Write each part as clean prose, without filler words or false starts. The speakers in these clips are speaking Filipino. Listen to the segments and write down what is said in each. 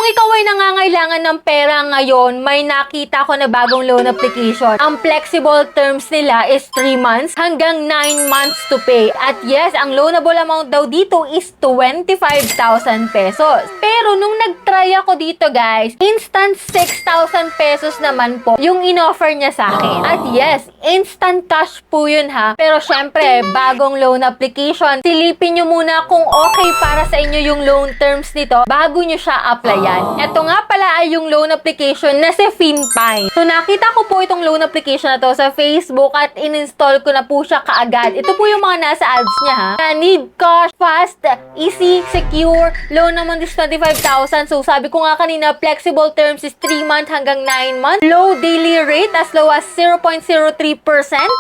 Kung ikaw ay nangangailangan ng pera ngayon, may nakita ko na bagong loan application. Ang flexible terms nila is 3 months hanggang 9 months to pay. At yes, ang loanable amount daw dito is 25,000 pesos. Pero nung nag-try ako dito guys, instant 6,000 pesos naman po yung in-offer niya sa akin. At yes, instant cash po yun ha. Pero syempre, bagong loan application, silipin nyo muna kung okay para sa inyo yung loan terms nito bago nyo siya applyan. Ito nga pala ay yung loan application na si Finpine. So nakita ko po itong loan application na to sa Facebook at in-install ko na po siya kaagad. Ito po yung mga nasa ads niya ha. Need cash, fast, easy, secure, loan naman is 25,000. So sabi ko nga kanina, flexible terms is 3 months hanggang 9 months. Low daily rate as low as 0.03%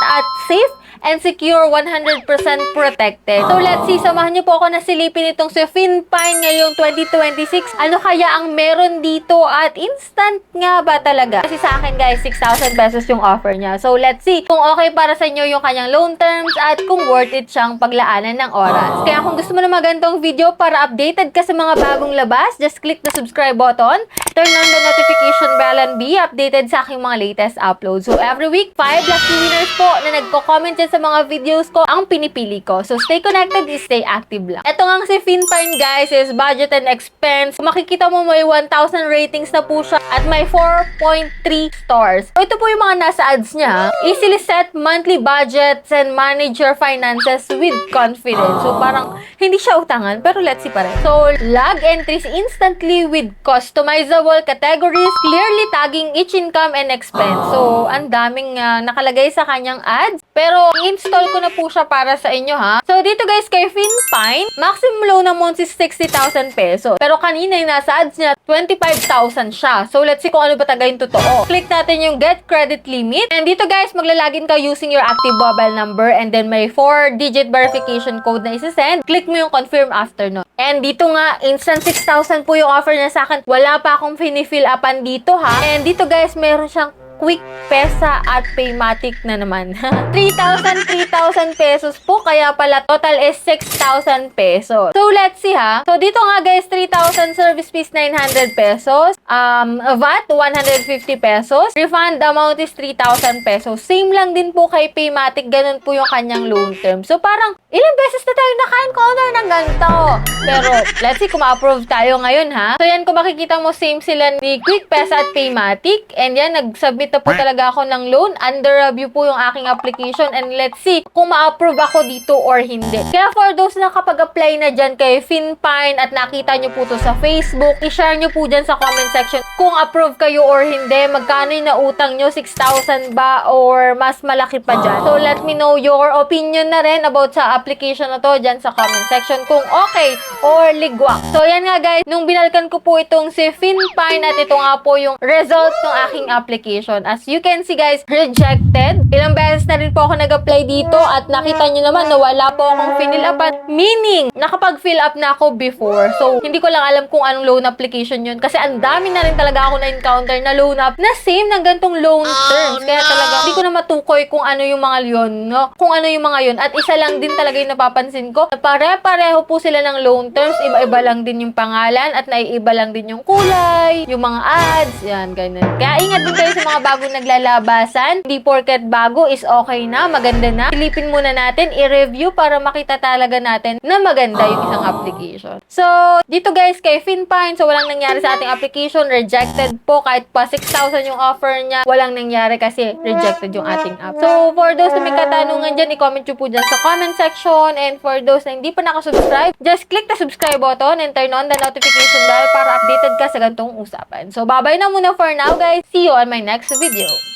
at safe and secure, 100% protected. So let's see, samahan niyo po ako na silipin itong si Finpine ngayong 2026. Ano kaya ang meron dito at instant nga ba talaga? Kasi sa akin guys, 6,000 pesos yung offer niya. So let's see kung okay para sa inyo yung kanyang loan terms at kung worth it siyang paglaanan ng oras. Kaya kung gusto mo na magandang video para updated ka sa mga bagong labas, just click the subscribe button, turn on the notification bell and be updated sa aking mga latest uploads. So every week, 5 lucky winners po na nagko-comment sa mga videos ko ang pinipili ko. So, stay connected, stay active lang. Ito nga si Finpine guys is budget and expense. Kung makikita mo may 1,000 ratings na po siya at may 4.3 stars. So, ito po yung mga nasa ads niya. Easily set monthly budgets and manage your finances with confidence. So, parang hindi siya utangan pero let's see pa rin. So, log entries instantly with customizable categories, clearly tagging each income and expense. So, ang daming nakalagay sa kanyang ads. Pero, install ko na po siya para sa inyo ha. So, dito guys, kay Finpine, maximum loan amount is 60,000 pesos. Pero kanina yung nasa ads niya, 25,000 siya. So, let's see kung ano ba taga yung totoo. Click natin yung get credit limit. And dito guys, maglalagin ka using your active mobile number and then may 4-digit verification code na isasend. Click mo yung confirm after no. And dito nga, instant 6,000 po yung offer niya sa akin. Wala pa akong fini-fill upan dito ha. And dito guys, meron siyang Quick Pesa at Paymatic na naman. 3,000 pesos po. Kaya pala total is 6,000 pesos. So, let's see ha. So, dito nga guys, 3,000 service fees 900 pesos. VAT 150 pesos. Refund amount is 3,000 pesos. Same lang din po kay Paymatic. Ganun po yung kanyang loan term. So, parang ilang beses na tayo naka-encounter ng ganito. Pero, let's see kung ma-approve tayo ngayon ha. So, yan kung makikita mo, same sila ni Quick Pesa at Paymatic. And yan, nag-submit na po talaga ako ng loan. Under review po yung aking application. And let's see kung ma-approve ako dito or hindi. Kaya for those na kapag-apply na dyan kay Finpine at nakita nyo po to sa Facebook, i-share nyo po dyan sa comment section kung approve kayo or hindi. Magkano yung nautang nyo? 6,000 ba? Or mas malaki pa dyan? So, let me know your opinion na rin about sa application na to dyan sa comment section kung okay or ligwak. So, yan nga guys. Nung binalkan ko po itong si Finpine at ito nga po yung result ng aking application. As you can see guys, rejected. Ilang beses na rin po ako nag-apply dito at nakita nyo naman na wala po akong fill upan. Meaning, nakapag-fill up na ako before. So, hindi ko lang alam kung anong loan application yun. Kasi ang dami na rin talaga ako na-encounter na loan up na same ng gantong loan terms. Kaya talaga, hindi ko na matukoy kung ano yung mga yun, no? Kung ano yung mga yun. At isa lang din talaga yung napapansin ko. Pare-pareho po sila ng loan terms. Iba-iba lang din yung pangalan at naiiba lang din yung kulay, yung mga ads. Yan, ganun. Kaya ingat din kayo sa mga bagong naglalabasan. Hindi porket bago is okay na, maganda na. Silipin muna natin, i-review para makita talaga natin na maganda yung isang application. So, dito guys, kay Finpine, so walang nangyari sa ating application. Rejected po. Kahit pa 6,000 yung offer niya, walang nangyari kasi rejected yung ating app. So, for those na may katanungan dyan, i-comment nyo po dyan sa comment section. And for those na hindi pa nakasubscribe, just click the subscribe button and turn on the notification bell para updated ka sa gantong usapan. So, bye-bye na muna for now guys. See you on my next video.